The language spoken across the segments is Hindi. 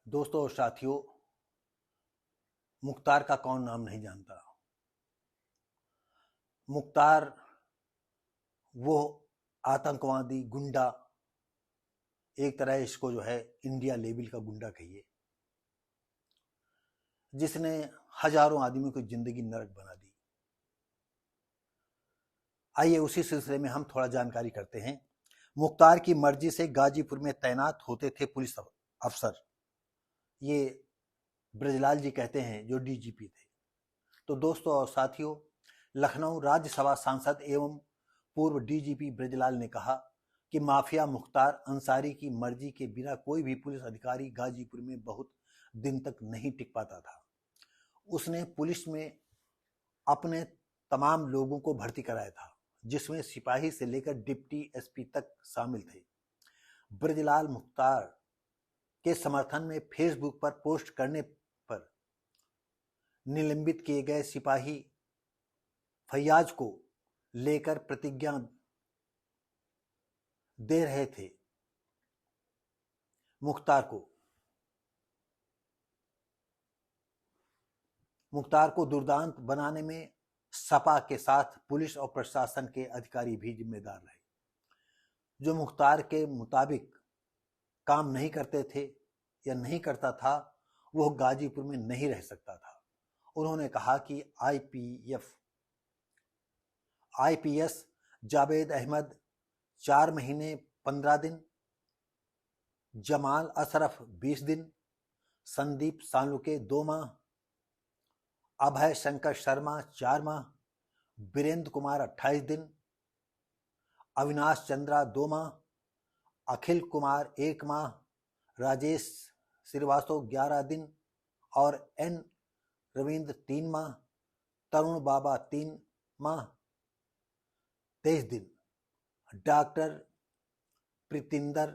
दोस्तों और साथियों, मुख्तार का कौन नाम नहीं जानता। मुख्तार वो आतंकवादी गुंडा, एक तरह इसको जो है इंडिया लेवल का गुंडा कहिए, जिसने हजारों आदमियों की जिंदगी नरक बना दी। आइए उसी सिलसिले में हम थोड़ा जानकारी करते हैं। मुख्तार की मर्जी से गाजीपुर में तैनात होते थे पुलिस अफसर, ये ब्रजलाल जी कहते हैं जो डीजीपी थे। तो दोस्तों और साथियों, लखनऊ राज्यसभा सांसद एवं पूर्व डीजीपी ब्रजलाल ने कहा कि माफिया मुख्तार अंसारी की मर्जी के बिना कोई भी पुलिस अधिकारी गाजीपुर में बहुत दिन तक नहीं टिक पाता था। उसने पुलिस में अपने तमाम लोगों को भर्ती कराया था, जिसमें सिपाही से लेकर डिप्टी एसपी तक शामिल थे। ब्रजलाल मुख्तार के समर्थन में फेसबुक पर पोस्ट करने पर निलंबित किए गए सिपाही फैयाज को लेकर प्रतिज्ञा दे रहे थे। मुख्तार को दुर्दांत बनाने में सपा के साथ पुलिस और प्रशासन के अधिकारी भी जिम्मेदार रहे। जो मुख्तार के मुताबिक काम नहीं करते थे या नहीं करता था, वो गाजीपुर में नहीं रह सकता था। उन्होंने कहा कि आईपीएस जावेद अहमद 4 महीने 15 दिन, जमाल अशरफ 20 दिन, संदीप सालुके 2 माह, अभय शंकर शर्मा 4 माह, वीरेंद्र कुमार 28 दिन, अविनाश चंद्रा 2 माह, अखिल कुमार 1 माह, राजेश श्रीवास्तव 11 दिन और एन रविंद्र 3 माह, तरुण बाबा 3 माह 23 दिन, डॉक्टर प्रीतिंदर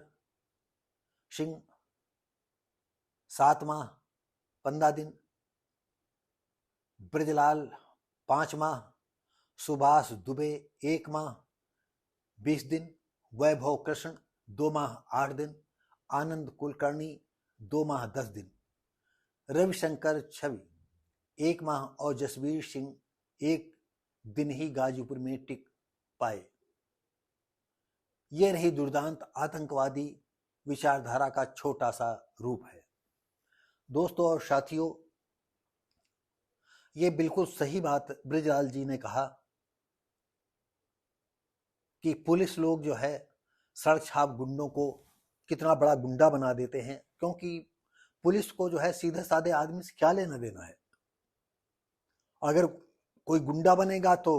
सिंह 7 माह 15 दिन, ब्रजलाल 5 माह, सुभाष दुबे 1 माह 20 दिन, वैभव कृष्ण 2 माह 8 दिन, आनंद कुलकर्णी 2 माह 10 दिन, रविशंकर छवि 1 माह और जसवीर सिंह 1 दिन ही गाजीपुर में टिक पाए। यह रही दुर्दांत आतंकवादी विचारधारा का छोटा सा रूप है। दोस्तों और साथियों, ये बिल्कुल सही बात ब्रजलाल जी ने कहा कि पुलिस लोग जो है सड़क छाप गुंडों को कितना बड़ा गुंडा बना देते हैं, क्योंकि पुलिस को जो है सीधे साधे आदमी से क्या लेना देना है। अगर कोई गुंडा बनेगा तो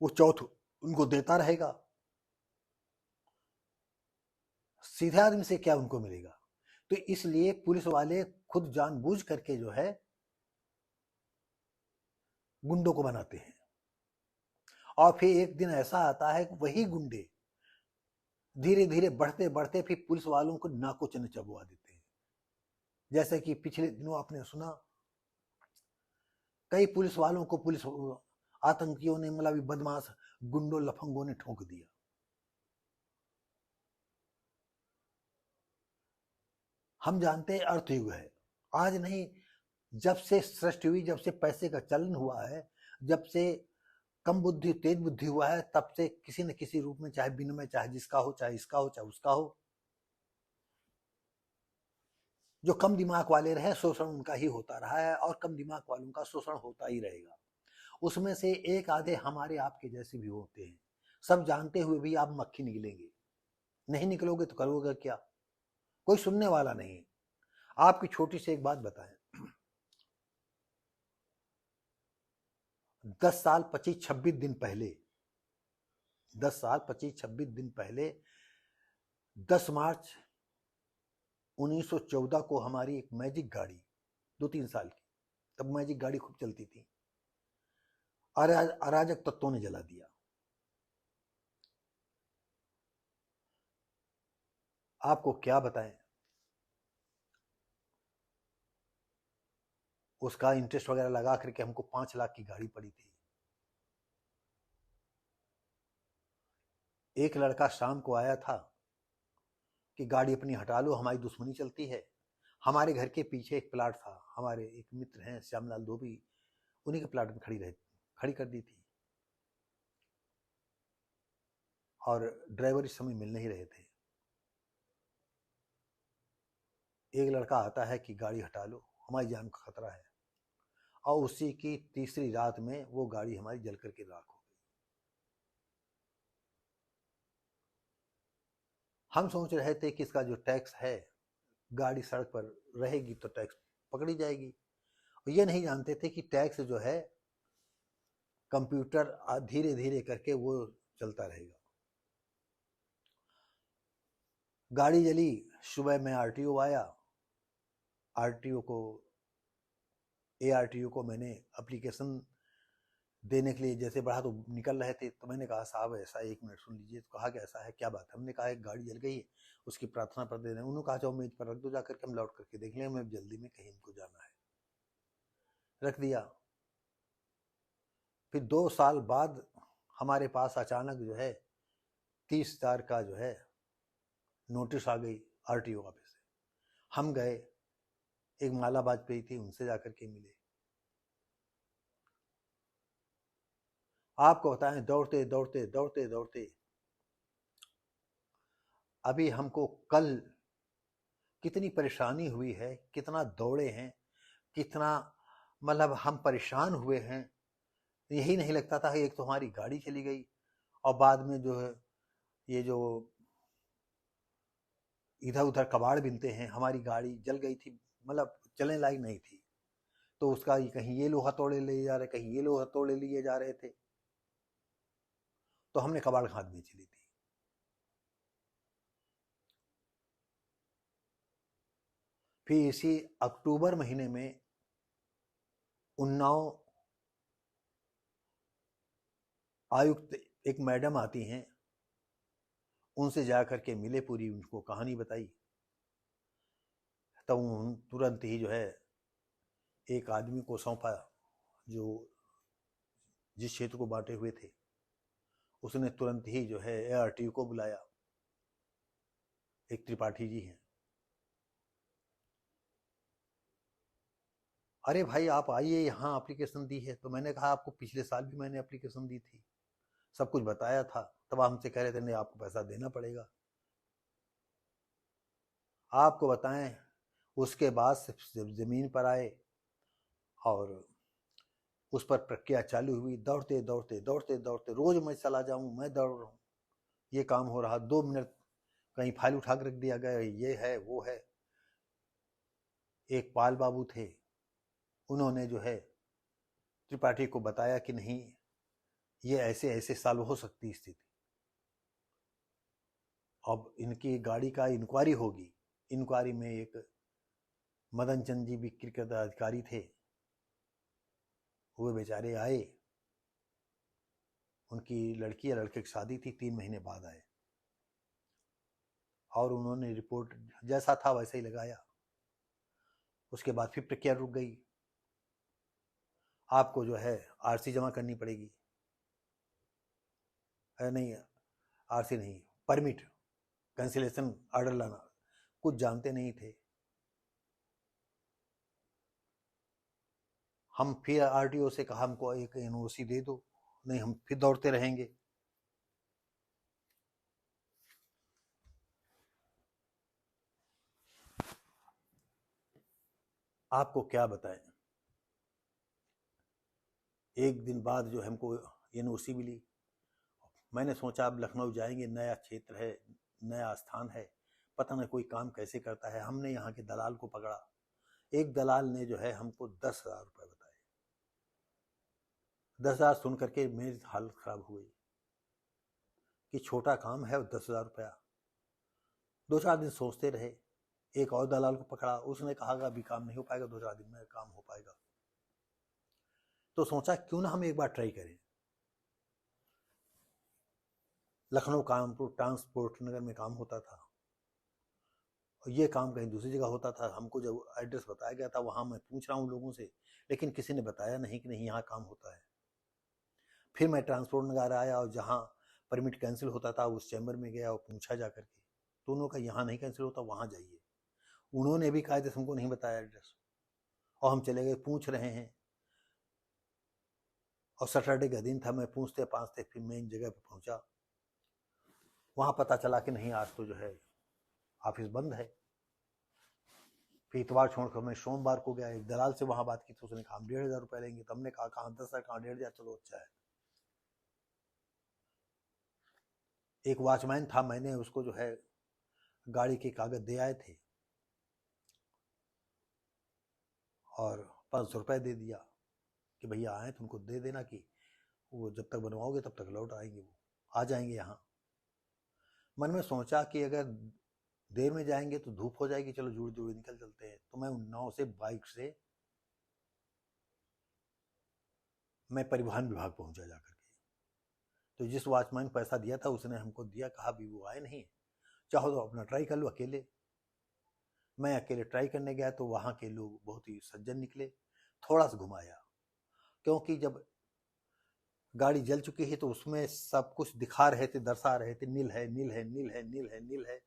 वो चौथ उनको देता रहेगा, सीधे आदमी से क्या उनको मिलेगा। तो इसलिए पुलिस वाले खुद जानबूझ करके जो है गुंडों को बनाते हैं, और फिर एक दिन ऐसा आता है कि वही गुंडे धीरे धीरे बढ़ते बढ़ते फिर पुलिस वालों को नाको चने चबवा देते हैं। जैसे कि पिछले दिनों आपने सुना, कई पुलिस वालों को पुलिस आतंकियों ने, मतलब बदमाश गुंडों लफंगों ने ठोक दिया। हम जानते हैं अर्थयुग है, आज नहीं, जब से सृष्टि हुई, जब से पैसे का चलन हुआ है, जब से कम बुद्धि तेज बुद्धि हुआ है, तब से किसी न किसी रूप में, चाहे विनिमय, चाहे जिसका हो, चाहे इसका हो, चाहे उसका हो, जो कम दिमाग वाले रहे शोषण उनका ही होता रहा है और कम दिमाग वालों का शोषण होता ही रहेगा। उसमें से एक आधे हमारे आपके जैसे भी होते हैं। सब जानते हुए भी आप मक्खी निकलेंगे, नहीं निकलोगे तो करोगे क्या? कोई सुनने वाला नहीं है। आपकी छोटी सी एक बात बताएं, 10 साल 25-26 दिन पहले, 10 साल 25-26 दिन पहले 10 मार्च 1914 को हमारी एक मैजिक गाड़ी 2-3 साल की, तब मैजिक गाड़ी खूब चलती थी, अराजक तत्वों ने जला दिया। आपको क्या बताएं, उसका इंटरेस्ट वगैरह लगा करके हमको 5 लाख की गाड़ी पड़ी थी। एक लड़का शाम को आया था कि गाड़ी अपनी हटा लो, हमारी दुश्मनी चलती है। हमारे घर के पीछे एक प्लाट था, हमारे एक मित्र हैं श्यामलाल धोबी, उन्हीं के प्लाट में खड़ी कर दी थी। और ड्राइवर इस समय मिल नहीं रहे थे। एक लड़का आता है कि गाड़ी हटा लो, हमारी जान का खतरा है, और उसी की तीसरी रात में वो गाड़ी हमारी जल करके राख हो गई। हम सोच रहे थे कि इसका जो टैक्स है, गाड़ी सड़क पर रहेगी तो टैक्स पकड़ी जाएगी, और ये नहीं जानते थे कि टैक्स जो है कंप्यूटर धीरे धीरे करके वो चलता रहेगा। गाड़ी जली, सुबह में आरटीओ आया, आरटीओ को एआरटीओ को मैंने एप्लीकेशन देने के लिए जैसे बढ़ा तो निकल रहे थे, तो मैंने कहा साहब ऐसा, 1 मिनट सुन लीजिए। तो कहा कि ऐसा है, क्या बात है? हमने कहा एक गाड़ी जल गई है, उसकी प्रार्थना पर दे रहे हैं। उन्होंने कहा जाओ मेज पर रख दो, जाकर के हम लौट करके देख लें, हमें जल्दी में कहीं इनको जाना है। रख दिया। फिर 2 साल बाद हमारे पास अचानक जो है 30,000 का जो है नोटिस आ गई आरटीओ ऑफिस से। हम गए, एक माला वाजपेयी थी, उनसे जाकर के मिले। आपको बताएं, दौड़ते दौड़ते दौड़ते दौड़ते अभी हमको कल कितनी परेशानी हुई है, कितना दौड़े हैं, कितना मतलब हम परेशान हुए हैं। यही नहीं लगता था कि एक तो हमारी गाड़ी चली गई, और बाद में जो है ये जो इधर उधर कबाड़ बिनते हैं, हमारी गाड़ी जल गई थी, मतलब चलने लायक नहीं थी। तो उसका कहीं ये लोहा तोड़े ले जा रहे, कहीं ये लोहा तोड़े लिए जा रहे थे, तो हमने कबाड़ खाद बेच ली थी। फिर इसी अक्टूबर महीने में उन्नाव आयुक्त एक मैडम आती हैं, उनसे जाकर के मिले, पूरी उनको कहानी बताई। तब तुरंत ही जो है एक आदमी को सौंपा, जो जिस क्षेत्र को बांटे हुए थे, उसने तुरंत ही जो है एआरटीयू को बुलाया। एक त्रिपाठी जी हैं, अरे भाई आप आइए, यहाँ एप्लीकेशन दी है। तो मैंने कहा आपको पिछले साल भी मैंने एप्लीकेशन दी थी, सब कुछ बताया था। तब हमसे कह रहे थे नहीं, आपको पैसा देना पड़ेगा। आपको बताएं, उसके बाद जब जमीन पर आए और उस पर प्रक्रिया चालू हुई, दौड़ते दौड़ते दौड़ते दौड़ते, रोज मैं चला जाऊं, मैं दौड़ रहा हूँ, ये काम हो रहा। 2 मिनट कहीं फाइल उठा कर रख दिया गया, ये है वो है। एक पाल बाबू थे, उन्होंने जो है त्रिपाठी को बताया कि नहीं, ये ऐसे ऐसे साल हो सकती स्थिति, अब इनकी गाड़ी का इंक्वायरी होगी। इंक्वायरी में एक मदन चंद जी बिक्री के अधिकारी थे, वो बेचारे आए, उनकी लड़की या लड़के की शादी थी, 3 महीने बाद आए, और उन्होंने रिपोर्ट जैसा था वैसे ही लगाया। उसके बाद फिर प्रक्रिया रुक गई। आपको जो है आरसी जमा करनी पड़ेगी, नहीं आरसी नहीं, परमिट, कैंसिलेशन ऑर्डर लाना। कुछ जानते नहीं थे। हम फिर आरटीओ से कहा हमको एक एनओसी दे दो, नहीं हम फिर दौड़ते रहेंगे। आपको क्या बताएं, एक दिन बाद जो हमको एनओसी मिली। मैंने सोचा अब लखनऊ जाएंगे, नया क्षेत्र है, नया स्थान है, पता नहीं कोई काम कैसे करता है। हमने यहाँ के दलाल को पकड़ा। एक दलाल ने जो है हमको 10,000 रुपये बताए। 10,000 सुन करके मेरी हालत खराब हो गई कि छोटा काम है, 10,000 रुपया। 2-4 दिन सोचते रहे। एक और दलाल को पकड़ा, उसने कहा अभी काम नहीं हो पाएगा, 2-4 दिन में काम हो पाएगा। तो सोचा क्यों ना हम एक बार ट्राई करें। लखनऊ कानपुर ट्रांसपोर्ट नगर में काम होता था, और ये काम कहीं दूसरी जगह होता था। हमको जब एड्रेस बताया गया था, वहाँ मैं पूछ रहा हूँ लोगों से, लेकिन किसी ने बताया नहीं कि नहीं यहाँ काम होता है। फिर मैं ट्रांसपोर्ट नगर आया, और जहाँ परमिट कैंसिल होता था उस चैम्बर में गया और पूछा जा करके, तो उन्होंने कहा यहाँ नहीं कैंसिल होता, वहाँ जाइए। उन्होंने भी कायदे से हमको नहीं बताया एड्रेस, और हम चले गए, पूछ रहे हैं, और सैटरडे का दिन था, मैं पूछते पाछते फिर मेन जगह पर पहुंचा। वहां पता चला कि नहीं, आज तो जो है ऑफिस बंद है। फिर इतवार छोड़कर मैं सोमवार को गया, एक दलाल से वहां बात की तो उसने कहा 1500 रुपये लेंगे। तो हमने कहा कहाँ 10 है, कहाँ 1500, चलो अच्छा है। एक वॉचमैन था, मैंने उसको जो है गाड़ी के कागज दे आए थे और 500 रुपये दे दिया कि भैया आए तो उनको दे देना, कि वो जब तक बनवाओगे तब तक लौट आएंगे, वो आ जाएंगे यहाँ। मन में सोचा कि अगर देर में जाएंगे तो धूप हो जाएगी, चलो जुड़ जुड़ निकल चलते हैं। तो मैं उन्नाव से बाइक से मैं परिवहन विभाग पहुंचा जाकर के। तो जिस वॉचमैन पैसा दिया था उसने हमको दिया, कहा भी वो आए नहीं, चाहो तो अपना ट्राई कर लो अकेले। मैं अकेले ट्राई करने गया तो वहाँ के लोग बहुत ही सज्जन निकले, थोड़ा सा घुमाया, क्योंकि जब गाड़ी जल चुकी है तो उसमें सब कुछ दिखा रहे थे, दर्शा रहे थे, नील है, नील है, नील है, नील है, नील है।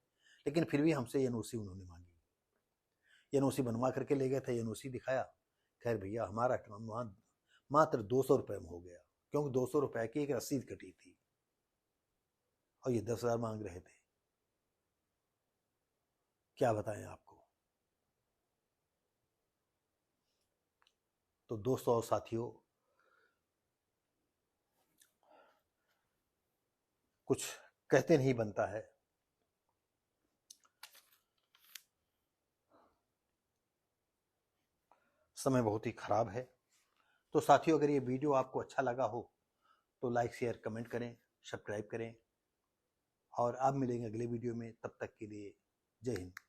लेकिन फिर भी हमसे एनओसी उन्होंने मांगी, एनओसी बनवा करके ले गए थे, एनओसी दिखाया। खैर भैया हमारा काम वहाँ मात्र 200 रुपये में हो गया, क्योंकि 200 रुपये की एक रसीद कटी थी और ये 10,000 मांग रहे थे। क्या बताएं आपको। तो दोस्तों और साथियों, कुछ कहते नहीं बनता है। समय बहुत ही खराब है। तो साथियों, अगर ये वीडियो आपको अच्छा लगा हो तो लाइक शेयर कमेंट करें, सब्सक्राइब करें, और आप मिलेंगे अगले वीडियो में। तब तक के लिए जय हिंद।